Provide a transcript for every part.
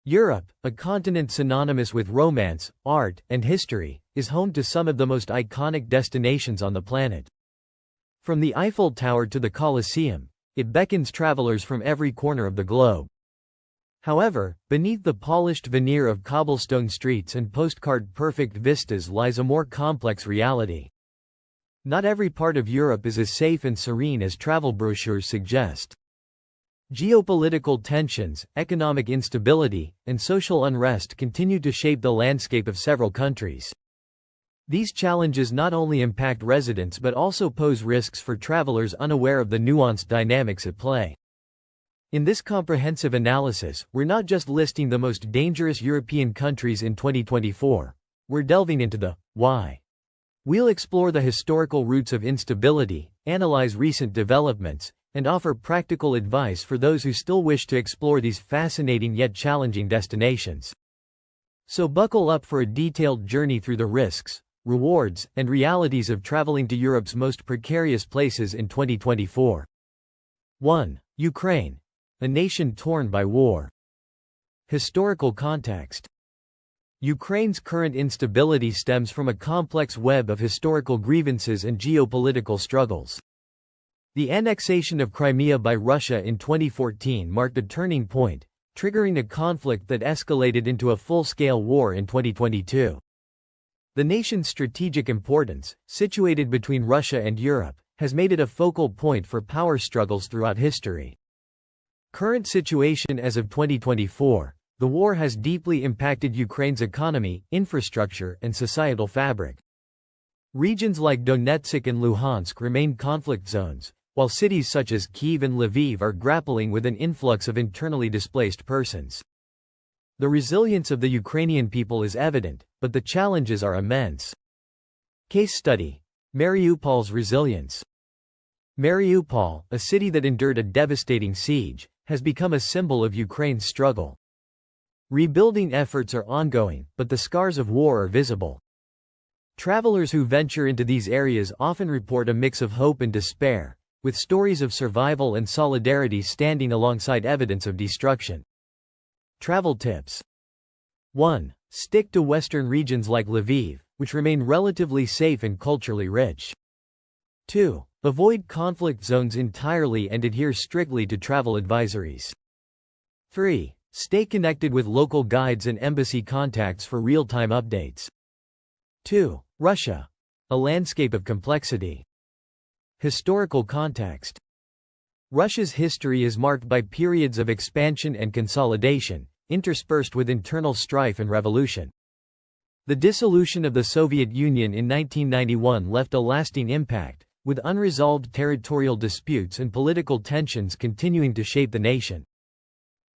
Europe, a continent synonymous with romance, art, and history, is home to some of the most iconic destinations on the planet. From the Eiffel Tower to the Colosseum, it beckons travelers from every corner of the globe. However, beneath the polished veneer of cobblestone streets and postcard-perfect vistas lies a more complex reality. Not every part of Europe is as safe and serene as travel brochures suggest. Geopolitical tensions, economic instability, and social unrest continue to shape the landscape of several countries. These challenges not only impact residents but also pose risks for travelers unaware of the nuanced dynamics at play. In this comprehensive analysis, we're not just listing the most dangerous European countries in 2024, we're delving into the why. We'll explore the historical roots of instability, analyze recent developments, and offer practical advice for those who still wish to explore these fascinating yet challenging destinations. So buckle up for a detailed journey through the risks, rewards, and realities of traveling to Europe's most precarious places in 2024. 1. Ukraine, a nation torn by war. Historical context. Ukraine's current instability stems from a complex web of historical grievances and geopolitical struggles. The annexation of Crimea by Russia in 2014 marked a turning point, triggering a conflict that escalated into a full-scale war in 2022. The nation's strategic importance, situated between Russia and Europe, has made it a focal point for power struggles throughout history. Current situation as of 2024, the war has deeply impacted Ukraine's economy, infrastructure, and societal fabric. Regions like Donetsk and Luhansk remain conflict zones, while cities such as Kyiv and Lviv are grappling with an influx of internally displaced persons. The resilience of the Ukrainian people is evident, but the challenges are immense. Case study: Mariupol's resilience. Mariupol, a city that endured a devastating siege, has become a symbol of Ukraine's struggle. Rebuilding efforts are ongoing, but the scars of war are visible. Travelers who venture into these areas often report a mix of hope and despair, with stories of survival and solidarity standing alongside evidence of destruction. Travel tips. 1. Stick to western regions like Lviv, which remain relatively safe and culturally rich. 2. Avoid conflict zones entirely and adhere strictly to travel advisories. 3. Stay connected with local guides and embassy contacts for real-time updates. 2. Russia, a landscape of complexity. Historical context. Russia's history is marked by periods of expansion and consolidation, interspersed with internal strife and revolution. The dissolution of the Soviet Union in 1991 left a lasting impact, with unresolved territorial disputes and political tensions continuing to shape the nation.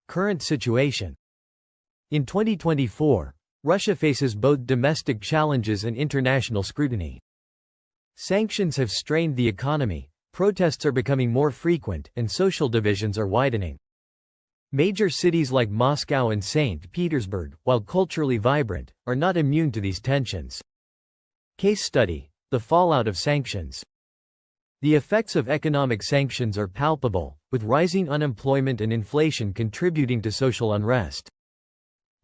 Current situation. In 2024, Russia faces both domestic challenges and international scrutiny. Sanctions have strained the economy, protests are becoming more frequent, and social divisions are widening. Major cities like Moscow and St. Petersburg, while culturally vibrant, are not immune to these tensions. Case study: the fallout of sanctions. The effects of economic sanctions are palpable, with rising unemployment and inflation contributing to social unrest.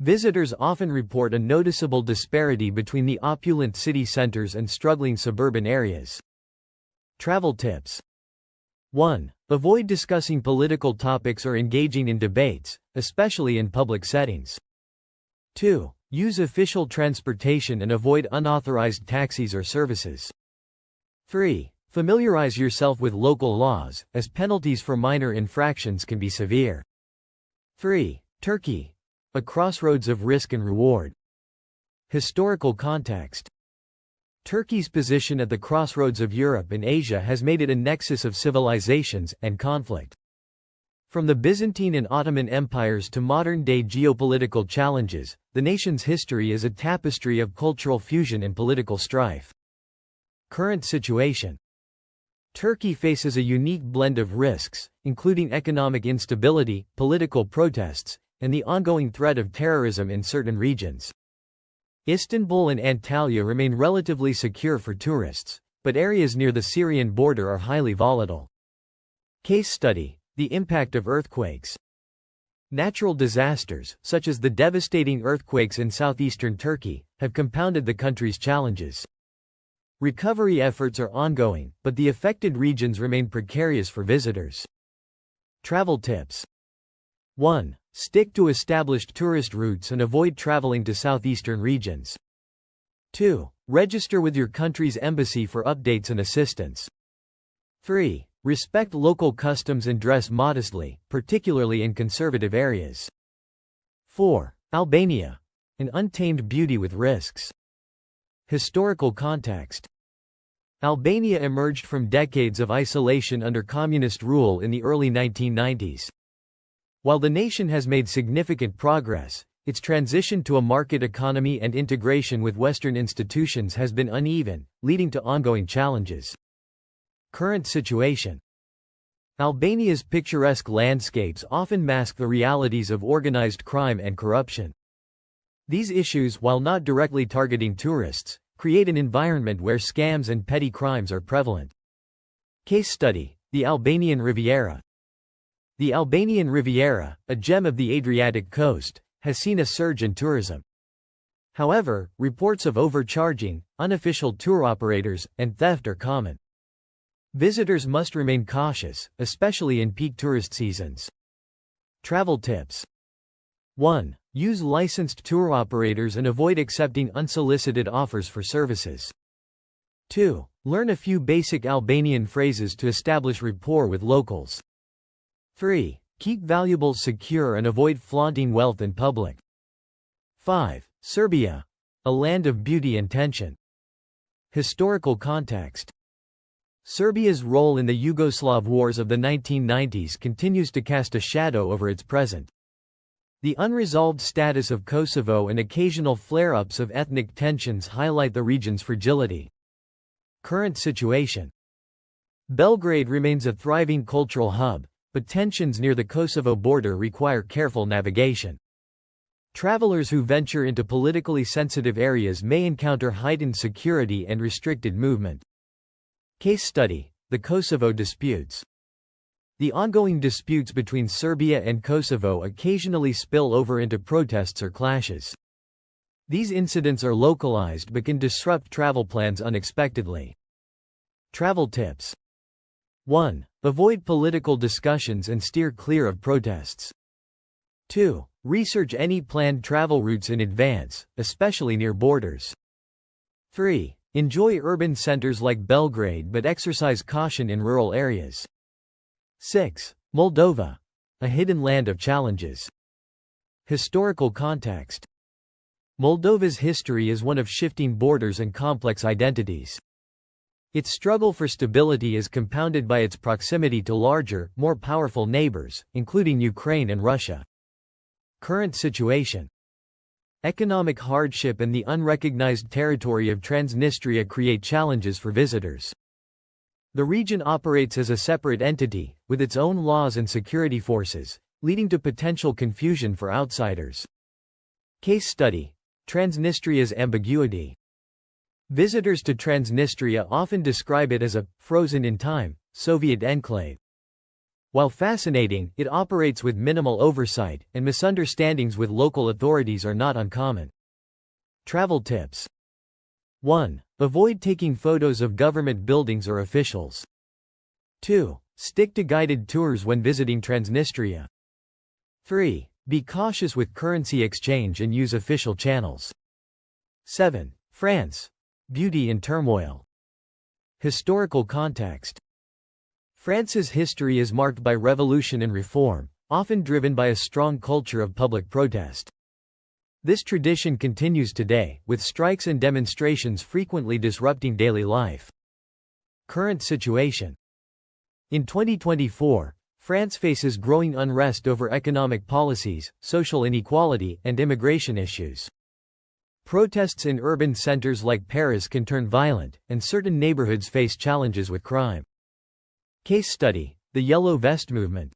Visitors often report a noticeable disparity between the opulent city centers and struggling suburban areas. Travel tips. 1. Avoid discussing political topics or engaging in debates, especially in public settings. 2. Use official transportation and avoid unauthorized taxis or services. 3. Familiarize yourself with local laws, as penalties for minor infractions can be severe. 3. Turkey, a crossroads of risk and reward. Historical context. Turkey's position at the crossroads of Europe and Asia has made it a nexus of civilizations and conflict. From the Byzantine and Ottoman empires to modern-day geopolitical challenges, the nation's history is a tapestry of cultural fusion and political strife. Current situation. Turkey faces a unique blend of risks, including economic instability, political protests, and the ongoing threat of terrorism in certain regions. Istanbul and Antalya remain relatively secure for tourists, but areas near the Syrian border are highly volatile. Case study: the impact of earthquakes. Natural disasters, such as the devastating earthquakes in southeastern Turkey, have compounded the country's challenges. Recovery efforts are ongoing, but the affected regions remain precarious for visitors. Travel tips. 1. Stick to established tourist routes and avoid traveling to southeastern regions. 2. Register with your country's embassy for updates and assistance. 3. Respect local customs and dress modestly, particularly in conservative areas. 4. Albania. An untamed beauty with risks. Historical context. Albania emerged from decades of isolation under communist rule in the early 1990s. While the nation has made significant progress, its transition to a market economy and integration with Western institutions has been uneven, leading to ongoing challenges. Current situation. Albania's picturesque landscapes often mask the realities of organized crime and corruption. These issues, while not directly targeting tourists, create an environment where scams and petty crimes are prevalent. Case study: the Albanian Riviera. The Albanian Riviera, a gem of the Adriatic coast, has seen a surge in tourism. However, reports of overcharging, unofficial tour operators, and theft are common. Visitors must remain cautious, especially in peak tourist seasons. Travel tips. 1. Use licensed tour operators and avoid accepting unsolicited offers for services. 2. Learn a few basic Albanian phrases to establish rapport with locals. 3. Keep valuables secure and avoid flaunting wealth in public. 5. Serbia. A land of beauty and tension. Historical context. Serbia's role in the Yugoslav wars of the 1990s continues to cast a shadow over its present. The unresolved status of Kosovo and occasional flare-ups of ethnic tensions highlight the region's fragility. Current situation. Belgrade remains a thriving cultural hub, but tensions near the Kosovo border require careful navigation. Travelers who venture into politically sensitive areas may encounter heightened security and restricted movement. Case study: the Kosovo disputes. The ongoing disputes between Serbia and Kosovo occasionally spill over into protests or clashes. These incidents are localized but can disrupt travel plans unexpectedly. Travel tips. 1. Avoid political discussions and steer clear of protests. 2. Research any planned travel routes in advance, especially near borders. 3. Enjoy urban centers like Belgrade but exercise caution in rural areas. 6. Moldova. A hidden land of challenges. Historical context. Moldova's history is one of shifting borders and complex identities. Its struggle for stability is compounded by its proximity to larger, more powerful neighbors, including Ukraine and Russia. Current situation. Economic hardship and the unrecognized territory of Transnistria create challenges for visitors. The region operates as a separate entity, with its own laws and security forces, leading to potential confusion for outsiders. Case study: Transnistria's ambiguity. Visitors to Transnistria often describe it as a frozen-in-time Soviet enclave. While fascinating, it operates with minimal oversight, and misunderstandings with local authorities are not uncommon. Travel tips. 1. Avoid taking photos of government buildings or officials. 2. Stick to guided tours when visiting Transnistria. 3. Be cautious with currency exchange and use official channels. 7. France. Beauty in turmoil. Historical context. France's history is marked by revolution and reform, often driven by a strong culture of public protest. This tradition continues today, with strikes and demonstrations frequently disrupting daily life. Current situation. In 2024, France faces growing unrest over economic policies, social inequality, and immigration issues. Protests in urban centers like Paris can turn violent, and certain neighborhoods face challenges with crime. Case study: the Yellow Vest movement.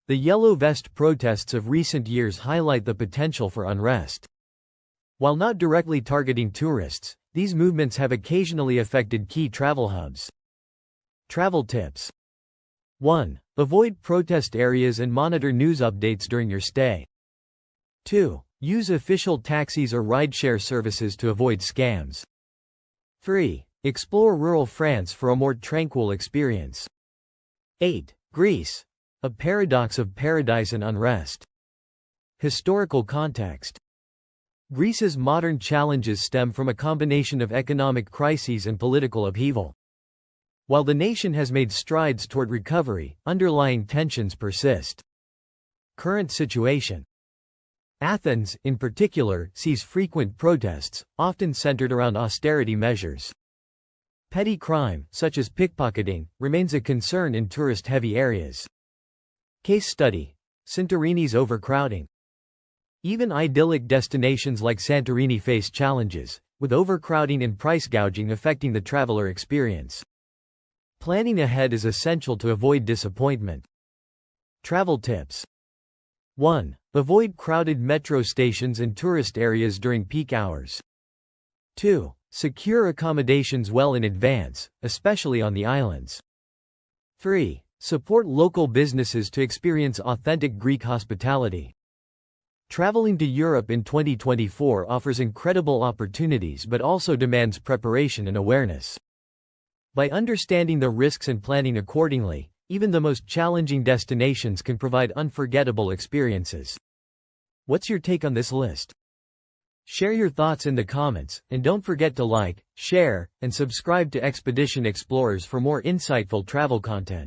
The Yellow Vest protests of recent years highlight the potential for unrest. While not directly targeting tourists, these movements have occasionally affected key travel hubs. Travel tips. 1. Avoid protest areas and monitor news updates during your stay. 2. Use official taxis or rideshare services to avoid scams. 3. Explore rural France for a more tranquil experience. 8. Greece. A paradox of paradise and unrest. Historical context. Greece's modern challenges stem from a combination of economic crises and political upheaval. While the nation has made strides toward recovery, underlying tensions persist. Current situation. Athens, in particular, sees frequent protests, often centered around austerity measures. Petty crime, such as pickpocketing, remains a concern in tourist-heavy areas. Case study: Santorini's overcrowding. Even idyllic destinations like Santorini face challenges, with overcrowding and price gouging affecting the traveler experience. Planning ahead is essential to avoid disappointment. Travel tips. 1. Avoid crowded metro stations and tourist areas during peak hours. 2. Secure accommodations well in advance, especially on the islands. 3. Support local businesses to experience authentic Greek hospitality. Traveling to Europe in 2024 offers incredible opportunities but also demands preparation and awareness. By understanding the risks and planning accordingly, even the most challenging destinations can provide unforgettable experiences. What's your take on this list? Share your thoughts in the comments, and don't forget to like, share, and subscribe to Expedition Explorers for more insightful travel content.